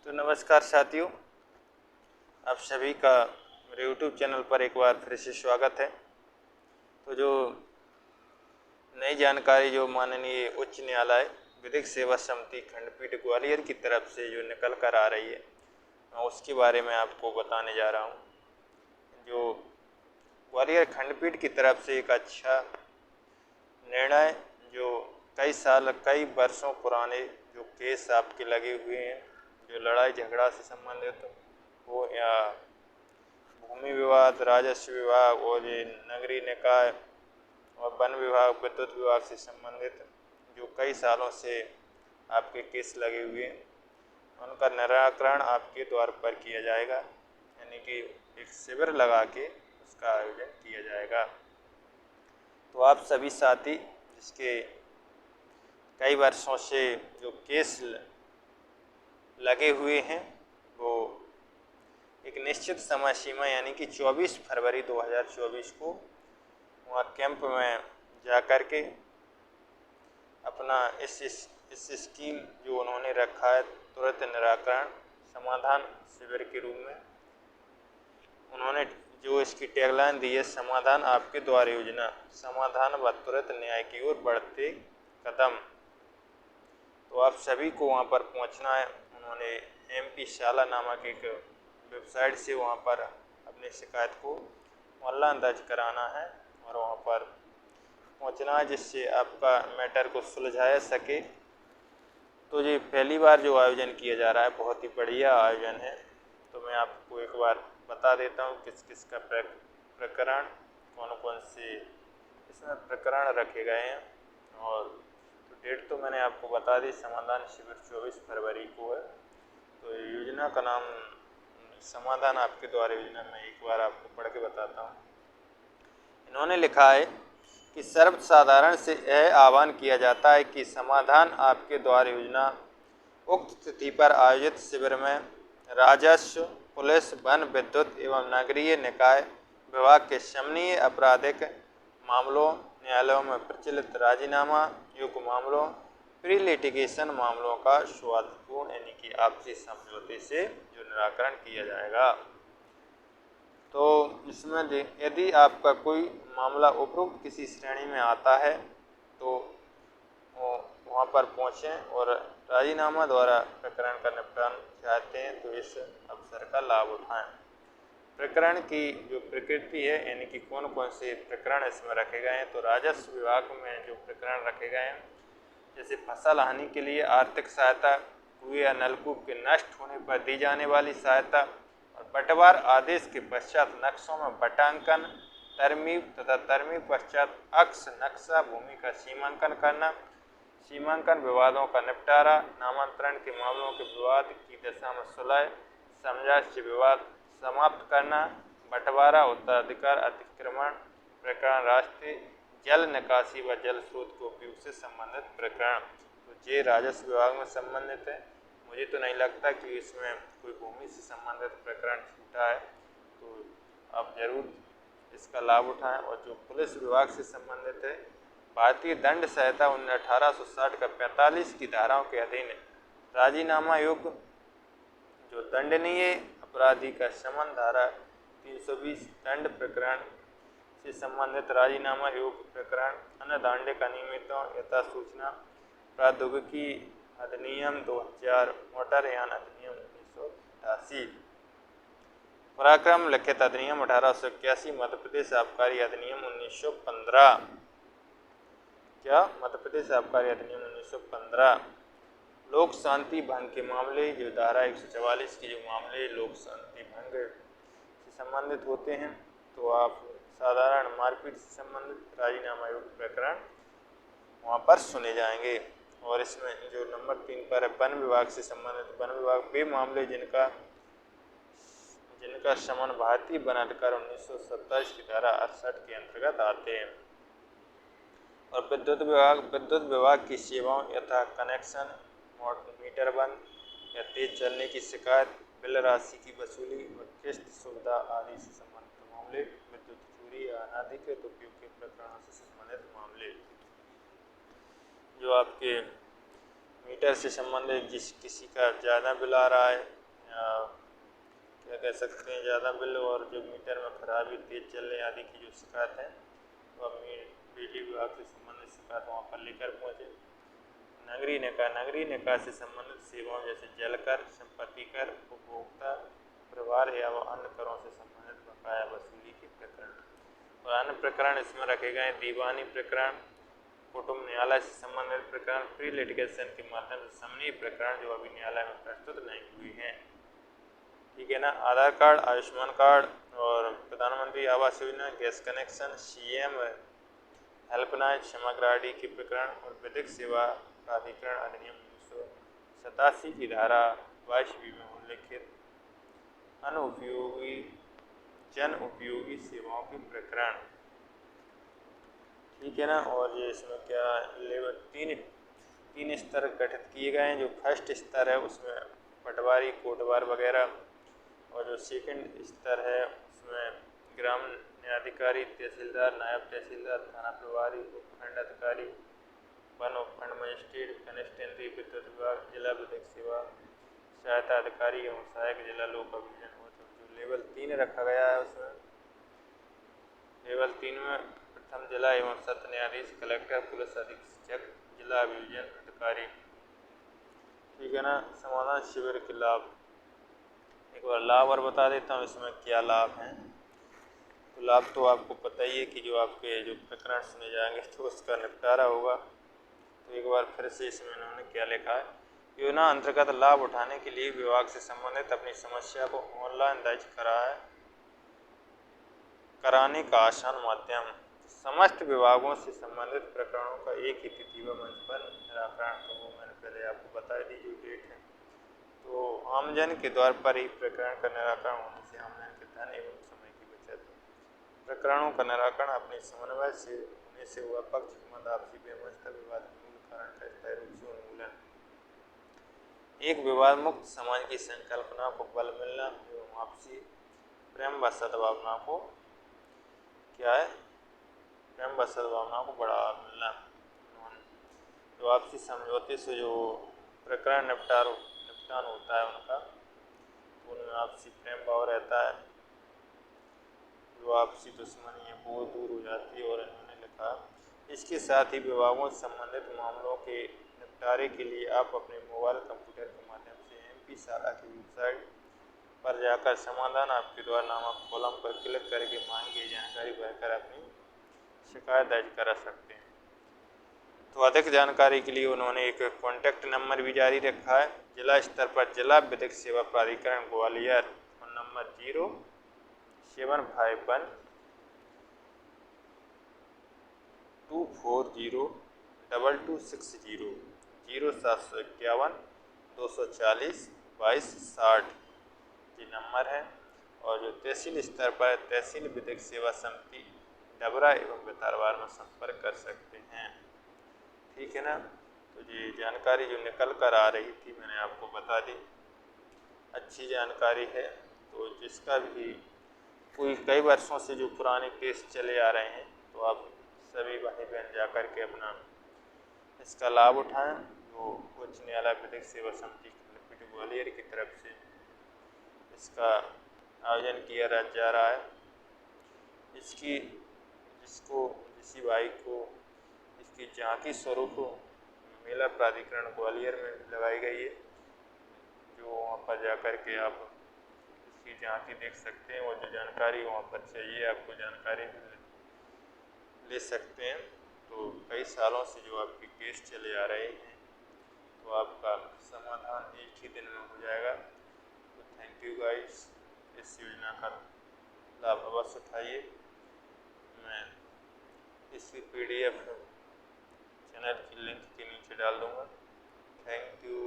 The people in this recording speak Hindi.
तो नमस्कार साथियों, आप सभी का मेरे YouTube चैनल पर एक बार फिर से स्वागत है। तो जो नई जानकारी जो माननीय उच्च न्यायालय विधिक सेवा समिति खंडपीठ ग्वालियर की तरफ से जो निकल कर आ रही है, मैं उसके बारे में आपको बताने जा रहा हूँ। जो ग्वालियर खंडपीठ की तरफ से एक अच्छा निर्णय, जो कई वर्षों पुराने जो केस आपके लगे हुए हैं, जो लड़ाई झगड़ा से संबंधित हो या भूमि विवाद, राजस्व विभाग और ये नगरीय निकाय और वन विभाग, विद्युत विभाग से संबंधित जो कई सालों से आपके केस लगे हुए हैं, उनका निराकरण आपके द्वार पर किया जाएगा। यानी कि एक शिविर लगा के उसका आयोजन किया जाएगा। तो आप सभी साथी जिसके कई वर्षों से जो केस लगे हुए हैं, वो एक निश्चित समय सीमा यानी कि 24 फरवरी 2024 को वहाँ कैंप में जा कर के अपना इस स्कीम जो उन्होंने रखा है तुरंत निराकरण समाधान शिविर के रूप में, उन्होंने जो इसकी टैगलाइन दी है, समाधान आपके द्वार योजना, समाधान व तुरंत न्याय की ओर बढ़ते कदम। तो आप सभी को वहाँ पर पहुँचना है। उन्होंने MP शाला नामक एक वेबसाइट से वहाँ पर अपनी शिकायत को ऑनलाइन दर्ज कराना है और वहाँ पर पहुँचना है, जिससे आपका मैटर को सुलझाया सके। तो ये पहली बार जो आयोजन किया जा रहा है, बहुत ही बढ़िया आयोजन है। तो मैं आपको एक बार बता देता हूँ किस किस का प्रकरण, कौन कौन से इसमें प्रकरण रखे गए हैं। और तो डेट तो मैंने आपको बता दी, समाधान शिविर 24 फरवरी को है। तो योजना का नाम समाधान आपके द्वार योजना में एक बार आपको पढ़ के बताता हूँ। इन्होंने लिखा है कि सर्वसाधारण से यह आह्वान किया जाता है कि समाधान आपके द्वार योजना उक्त तिथि पर आयोजित शिविर में राजस्व, पुलिस, वन, विद्युत एवं नगरीय निकाय विभाग के समन्वय आपराधिक मामलों, न्यायालयों में प्रचलित राजीनामा योग्य मामलों, प्री लिटिगेशन मामलों का सौहार्दपूर्ण यानी कि आपसी समझौते से जो निराकरण किया जाएगा। तो इसमें यदि आपका कोई मामला उपरोक्त किसी श्रेणी में आता है तो वहाँ पर पहुँचें और राजीनामा द्वारा प्रकरण का निपटान चाहते हैं तो इस अवसर का लाभ उठाएं। प्रकरण की जो प्रकृति है, यानी कि कौन कौन से प्रकरण इसमें रखे गए हैं, तो राजस्व विभाग में जो प्रकरण रखे गए हैं, जैसे फसल हानि के लिए आर्थिक सहायता, कुएं या नलकूप के नष्ट होने पर दी जाने वाली सहायता और बंटवार आदेश के पश्चात नक्शों में बटांकन, तरमीम तथा तरमीम पश्चात अक्ष नक्शा भूमि का सीमांकन करना, सीमांकन विवादों का निपटारा, नामांतरण के मामलों के विवाद की दशा में सुलह, समझाइश विवाद समाप्त करना, बंटवारा, उत्तराधिकार, अतिक्रमण प्रकरण, राष्ट्रीय जल निकासी व जल स्रोत के उपयोग से संबंधित प्रकरण। तो ये राजस्व विभाग में संबंधित है। मुझे तो नहीं लगता कि इसमें कोई भूमि से संबंधित प्रकरण छूटा है, तो आप जरूर इसका लाभ उठाएं। और जो पुलिस विभाग से संबंधित है, भारतीय दंड संहिता 1860 का 45 की धाराओं के अधीन राजीनामा योग्य जो दंडनीय अपराधी का समन धारा 320 दंड प्रकरण से संबंधित राजीनामा योग्य प्रकरण, अन्य दांडिक अनियमितों यथा सूचना प्रौद्योगिकी अधिनियम 2000, मोटर यान अधिनियम 1988, पराक्रम लिखित अधिनियम 1881, मध्य प्रदेश आबकारी अधिनियम 1915, मध्य प्रदेश आबकारी अधिनियम 1915, लोक शांति भंग के मामले, जो धारा 144 के जो मामले लोक शांति भंग से संबंधित होते हैं, तो आप साधारण मारपीट से संबंधित राजीनामा योग्य प्रकरण वहाँ पर सुने जाएंगे। और इसमें जो नंबर 3 पर है, वन विभाग से संबंधित, वन विभाग वे मामले जिनका समन भारतीय वन अधिकार 1927 की धारा 68 के अंतर्गत आते हैं। और विद्युत विभाग की सेवाओं यथा कनेक्शन, मीटर बंद या तेज चलने की शिकायत, बिल राशि की वसूली और किस्त सुविधा आदि से संबंधित मामले, विद्युत चोरी या अनाधिकृत उपयोग के प्रकरणों से संबंधित मामले, जो आपके मीटर से संबंधित किसी का ज़्यादा बिल आ रहा है या क्या कह सकते हैं ज़्यादा बिल और जो मीटर में खराबी, तेज चलने आदि की जो शिकायत है तो अपनी बिजली विभाग से संबंधित शिकायत वहाँ पर लेकर पहुँचे। नगरीय निकाय से संबंधित सेवाओं जैसे जल कर, संपत्ति कर, उपभोक्ता प्रभार या अन्य करों से संबंधित बकाया वसूली के प्रकरण और अन्य प्रकरण इसमें रखे गए दीवानी प्रकरण, कुटुंब न्यायालय से संबंधित प्रकरण, प्री लिटिगेशन के माध्यम से समन्वय प्रकरण जो अभी न्यायालय में प्रस्तुत नहीं हुई हैं। ठीक है ना। आधार कार्ड, आयुष्मान कार्ड और प्रधानमंत्री Awas Yojana, gas connection, CM helpline, समग्र आरडी के प्रकरण और विधिक सेवा प्राधिकरण अधिनियम 1987 की धारा 22 में उल्लिखित अनुपयोगी जन उपयोगी सेवाओं के प्रकरण। ठीक है ना। और ये इसमें क्या लेवल तीन स्तर गठित किए गए हैं। जो फर्स्ट स्तर है उसमें पटवारी, कोटवार वगैरह, और जो सेकंड स्तर है उसमें ग्राम न्यायाधिकारी, तहसीलदार, नायब तहसीलदार, थाना प्रभारी, उपखंड अधिकारी, वन उपखंड मजिस्ट्रेट, कनिष्ठ विद्युत विभाग, जिला विधिक सेवा सहायता अधिकारी एवं सहायक जिला लोक अभियोजन। जो लेवल 3 रखा गया है उसमें लेवल 3 में प्रथम जिला एवं सत्र न्यायाधीश, कलेक्टर, पुलिस अधीक्षक, जिला अभियोजन अधिकारी। ठीक है ना। समाधान शिविर के लाभ, एक बार लाभ और बता देता हूँ इसमें क्या लाभ हैं। तो लाभ तो आपको पता ही है कि जो आपके जो प्रकरण सुने जाएंगे तो उसका निपटारा होगा। तो एक बार फिर से इसमें इन्होंने क्या लिखा है, योजना अंतर्गत लाभ उठाने के लिए विभाग से संबंधित अपनी समस्या को ऑनलाइन दर्ज कराने का आसान माध्यम, समस्त विभागों से संबंधित प्रकरणों का एक ही तिथि व मंच पर निराकरण। तो वो मैंने पहले आपको बता दी जो डेट है। तो आमजन के द्वार पर ही प्रकरण का निराकरण होने से आमजन के धन एवं समय की बचत। प्रकरणों का निराकरण अपने समन्वय से होने से हुआ पक्ष मध्य आपसी व्यवस्था विवाद मूल कारण का स्थायी रूप से उन्मूलन। एक विवाद मुक्त समाज की संकल्पना को बल मिलना एवं आपसी प्रेम व सद्भावना को क्या है, प्रेम व सद्भावना को बढ़ावा मिलना। जो आपसी समझौते से जो प्रकरण निपटान होता है उनका, उनमें आपसी प्रेम भाव रहता है, जो आपसी दुश्मनी है वो दूर हो जाती है। और इन्होंने लिखा इसके साथ ही विभागों से संबंधित मामलों के निपटारे के लिए आप अपने मोबाइल कंप्यूटर के माध्यम से MP शाला की वेबसाइट पर जाकर समाधान आपके द्वारा नामक कॉलम पर क्लिक करके मांगी गई जानकारी भरकर अपनी शिकायत दर्ज करा सकते हैं। तो अधिक जानकारी के लिए उन्होंने एक कॉन्टैक्ट नंबर भी जारी रखा है। जिला स्तर पर जिला विधिक सेवा प्राधिकरण ग्वालियर, फोन नंबर 0751 240 2260 0751 240 2260 ये नंबर है। और जो तहसील स्तर पर तहसील विधिक सेवा समिति डबरा एवं बेतारवार में संपर्क कर सकते हैं। ठीक है ना। तो ये जानकारी जो निकल कर आ रही थी मैंने आपको बता दी, अच्छी जानकारी है। तो जिसका भी कोई कई वर्षों से जो पुराने केस चले आ रहे हैं तो आप सभी भाई बहन जाकर के अपना इसका लाभ उठाएं। जो उच्च न्यायालय विधिक सेवा समिति खंडपीठ ग्वालियर की तरफ से इसका आयोजन किया जा रहा है। किसी भाई को इसकी झांकी स्वरूप मेला प्राधिकरण ग्वालियर में लगाई गई है, जो वहाँ पर जाकर के आप इसकी झांकी देख सकते हैं। और जो जानकारी वहाँ पर चाहिए आपको जानकारी ले सकते हैं। तो कई सालों से जो आपके केस चले आ रहे हैं तो आपका समाधान एक ही दिन में हो जाएगा। तो थैंक यू गाइस, इस योजना का लाभ अवश्य उठाइए। मैं इसकी PDF चैनल की लिंक के नीचे डाल दूँगा। Thank you.